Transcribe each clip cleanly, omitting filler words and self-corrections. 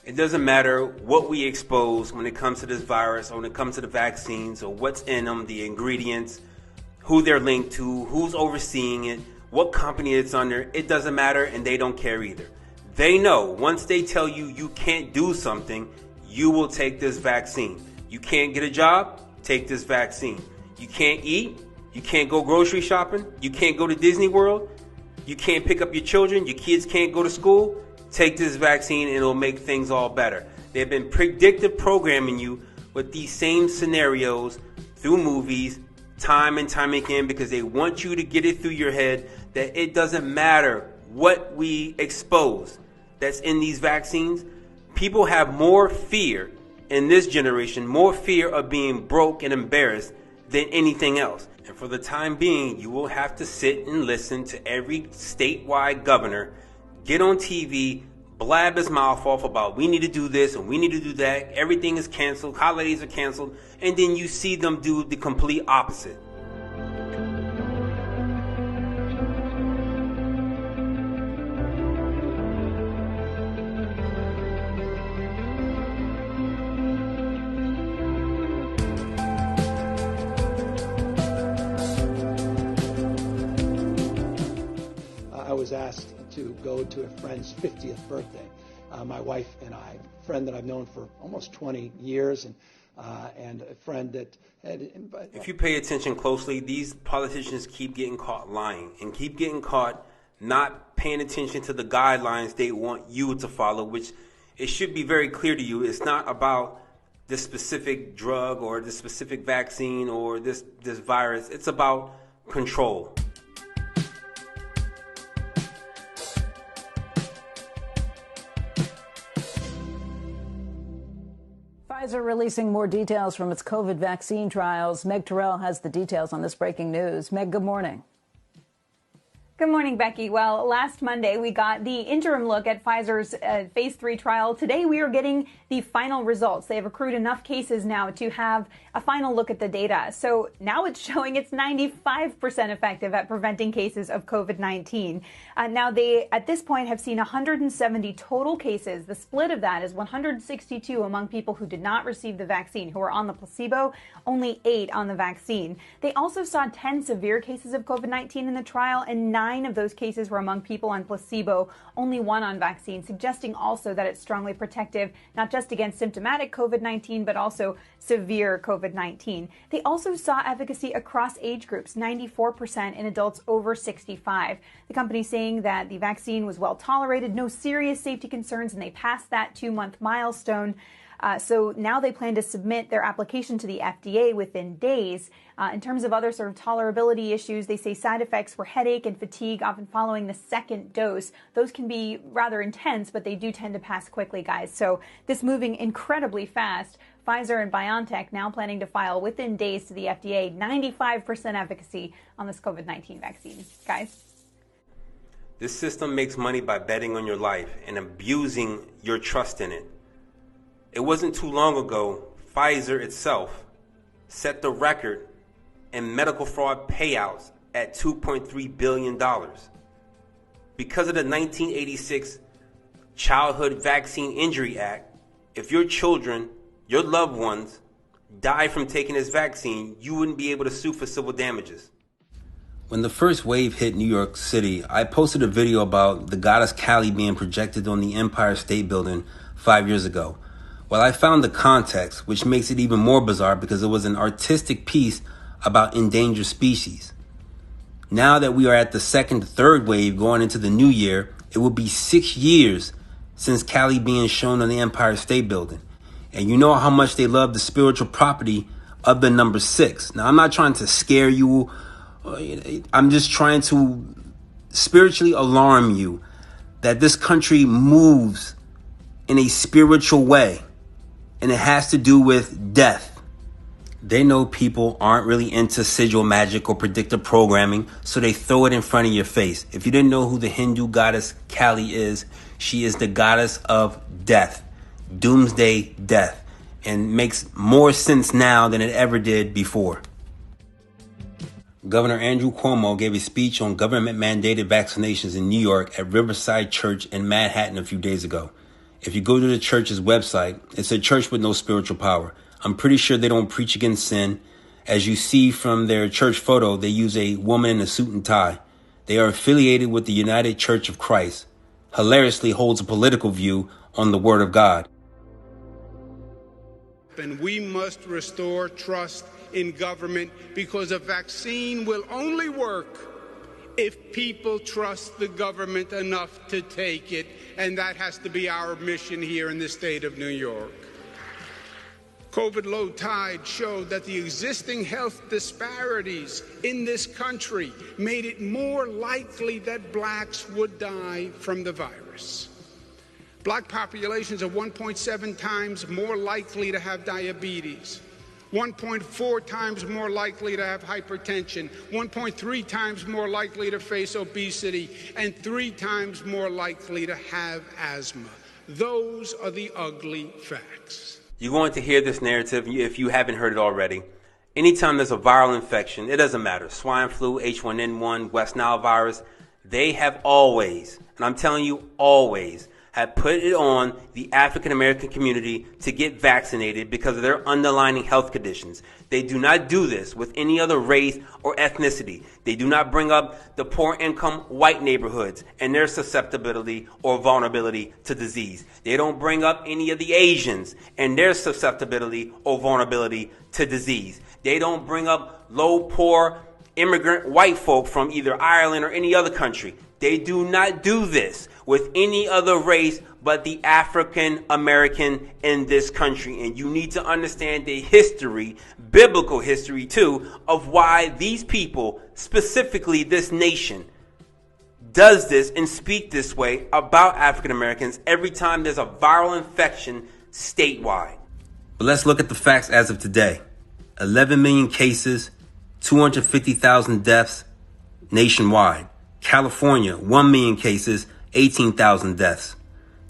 It doesn't matter what we expose when it comes to this virus or when it comes to the vaccines or what's in them, the ingredients, who they're linked to, who's overseeing it, what company it's under. It doesn't matter, and they don't care either. They know once they tell you you can't do something, you will take this vaccine. You can't get a job, take this vaccine. You can't eat, you can't go grocery shopping, you can't go to Disney World, you can't pick up your children, your kids can't go to school, take this vaccine and it'll make things all better. They've been predictive programming you with these same scenarios through movies time and time again because they want you to get it through your head that it doesn't matter what we expose that's in these vaccines. People have more fear in this generation, more fear of being broke and embarrassed than anything else. And for the time being, you will have to sit and listen to every statewide governor get on TV, blab his mouth off about we need to do this and we need to do that. Everything is canceled. Holidays are canceled. And then you see them do the complete opposite. I was asked to go to a friend's 50th birthday. My wife and I, a friend that I've known for almost 20 years, and a friend that had. If you pay attention closely, these politicians keep getting caught lying and keep getting caught not paying attention to the guidelines they want you to follow, which it should be very clear to you. It's not about this specific drug or this specific vaccine or this virus. It's about control. Pfizer releasing more details from its COVID vaccine trials. Meg Terrell has the details on this breaking news. Meg, good morning. Good morning, Becky. Well, last Monday, we got the interim look at Pfizer's phase 3 trial. Today, we are getting the final results. They have accrued enough cases now to have a final look at the data. So now it's showing it's 95% effective at preventing cases of COVID-19. Now, they, at this point, have seen 170 total cases. The split of that is 162 among people who did not receive the vaccine, who were on the placebo, only 8 on the vaccine. They also saw 10 severe cases of COVID-19 in the trial, and 9 of those cases were among people on placebo, only 1 on vaccine, suggesting also that it's strongly protective, not just against symptomatic COVID-19, but also severe COVID-19. They also saw efficacy across age groups, 94% in adults over 65. The company saying that the vaccine was well tolerated, no serious safety concerns, and they passed that 2-month milestone. So now they plan to submit their application to the FDA within days. In terms of other sort of tolerability issues, they say side effects were headache and fatigue, often following the second dose. Those can be rather intense, but they do tend to pass quickly, guys. So this moving incredibly fast. Pfizer and BioNTech now planning to file within days to the FDA, 95% efficacy on this COVID-19 vaccine. Guys? This system makes money by betting on your life and abusing your trust in it. It wasn't too long ago, Pfizer itself set the record in medical fraud payouts at $2.3 billion. Because of the 1986 Childhood Vaccine Injury Act, if your children, your loved ones, die from taking this vaccine, you wouldn't be able to sue for civil damages. When the first wave hit New York City, I posted a video about the goddess Kali being projected on the Empire State Building 5 years ago. Well, I found the context, which makes it even more bizarre because it was an artistic piece about endangered species. Now that we are at the second, third wave going into the new year, it will be 6 years since Kali being shown on the Empire State Building. And you know how much they love the spiritual property of the number 6. Now, I'm not trying to scare you. I'm just trying to spiritually alarm you that this country moves in a spiritual way. And it has to do with death. They know people aren't really into sigil magic or predictive programming, so they throw it in front of your face. If you didn't know who the Hindu goddess Kali is, she is the goddess of death, doomsday death, and makes more sense now than it ever did before. Governor Andrew Cuomo gave a speech on government-mandated vaccinations in New York at Riverside Church in Manhattan a few days ago. If you go to the church's website, it's a church with no spiritual power. I'm pretty sure they don't preach against sin. As you see from their church photo, they use a woman in a suit and tie. They are affiliated with the United Church of Christ. Hilariously holds a political view on the Word of God. And we must restore trust in government, because a vaccine will only work if people trust the government enough to take it, and that has to be our mission here in the state of New York. COVID low tide showed that the existing health disparities in this country made it more likely that blacks would die from the virus. Black populations are 1.7 times more likely to have diabetes, 1.4 times more likely to have hypertension, 1.3 times more likely to face obesity, and 3 times more likely to have asthma. Those are the ugly facts. You're going to hear this narrative if you haven't heard it already. Anytime there's a viral infection, it doesn't matter. Swine flu, H1N1, West Nile virus, they have always, and I'm telling you always, have put it on the African American community to get vaccinated because of their underlying health conditions. They do not do this with any other race or ethnicity. They do not bring up the poor income white neighborhoods and their susceptibility or vulnerability to disease. They don't bring up any of the Asians and their susceptibility or vulnerability to disease. They don't bring up low, poor, immigrant white folk from either Ireland or any other country. They do not do this with any other race but the African American in this country. And you need to understand the history, biblical history too, of why these people, specifically this nation, does this and speak this way about African Americans every time there's a viral infection statewide. But let's look at the facts as of today. 11 million cases, 250,000 deaths nationwide. California, 1 million cases, 18,000 deaths.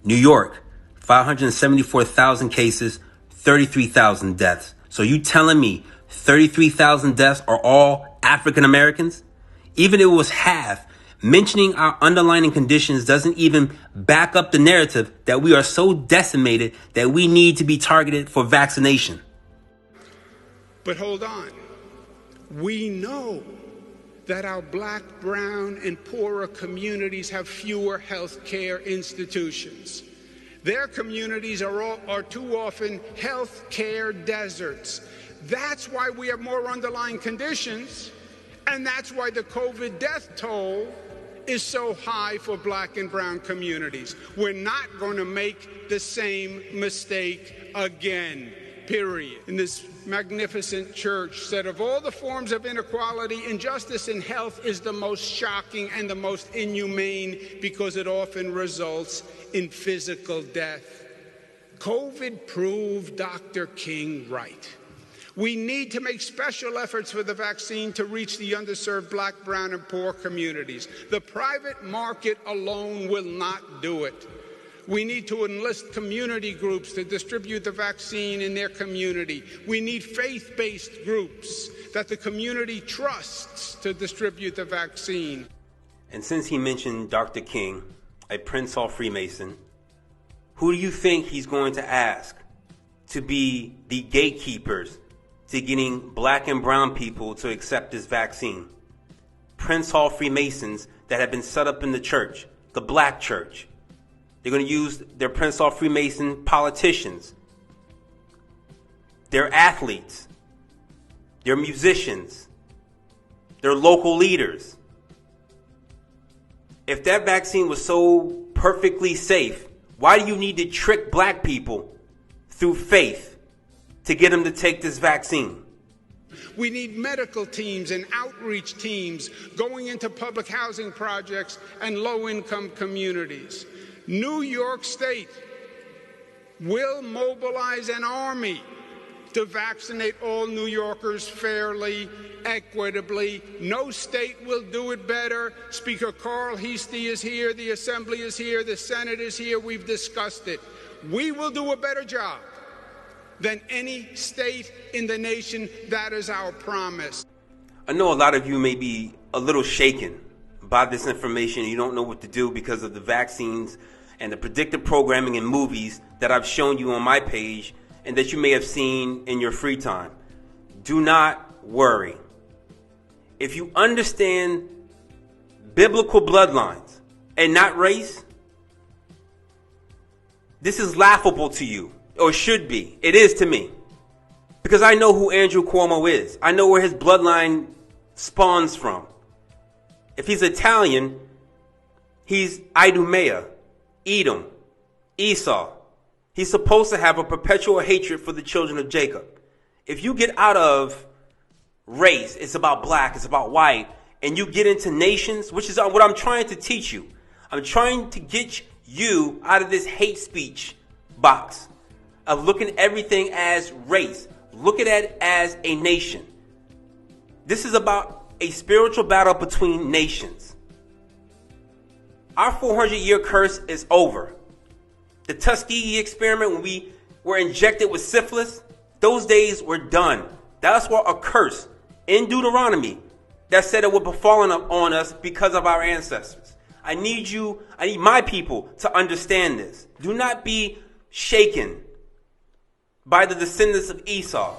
New York, 574,000 cases, 33,000 deaths. So you telling me 33,000 deaths are all African Americans? Even if it was half, mentioning our underlying conditions doesn't even back up the narrative that we are so decimated that we need to be targeted for vaccination. But hold on. We know that our black, brown, and poorer communities have fewer health care institutions. Their communities are too often health care deserts. That's why we have more underlying conditions, and that's why the COVID death toll is so high for black and brown communities. We're not going to make the same mistake again. Period. In this magnificent church said, of all the forms of inequality, injustice in health is the most shocking and the most inhumane because it often results in physical death. COVID proved Dr. King right. We need to make special efforts for the vaccine to reach the underserved black, brown, and poor communities. The private market alone will not do it. We need to enlist community groups to distribute the vaccine in their community. We need faith-based groups that the community trusts to distribute the vaccine. And since he mentioned Dr. King, a Prince Hall Freemason, who do you think he's going to ask to be the gatekeepers to getting black and brown people to accept this vaccine? Prince Hall Freemasons that have been set up in the church, the black church. They're going to use their Prince Hall Freemason politicians, their athletes, their musicians, their local leaders. If that vaccine was so perfectly safe, why do you need to trick black people through faith to get them to take this vaccine? We need medical teams and outreach teams going into public housing projects and low-income communities. New York State will mobilize an army to vaccinate all New Yorkers fairly, equitably. No state will do it better. Speaker Carl Heastie is here. The Assembly is here. The Senate is here. We've discussed it. We will do a better job than any state in the nation. That is our promise. I know a lot of you may be a little shaken by this information. You don't know what to do because of the vaccines and the predictive programming in movies that I've shown you on my page and that you may have seen in your free time. Do not worry. If you understand biblical bloodlines and not race, this is laughable to you, or should be. It is to me. Because I know who Andrew Cuomo is. I know where his bloodline spawns from. If he's Italian, he's Idumea, Edom, Esau. He's supposed to have a perpetual hatred for the children of Jacob. If you get out of race, it's about black, it's about white, and you get into nations, which is what I'm trying to teach you. I'm trying to get you out of this hate speech box of looking at everything as race. Look at it as a nation. This is about a spiritual battle between nations. Our 400-year curse is over. The Tuskegee experiment, when we were injected with syphilis, those days were done. That's what a curse in Deuteronomy that said it would befall on us because of our ancestors. I need my people to understand this. Do not be shaken by the descendants of Esau.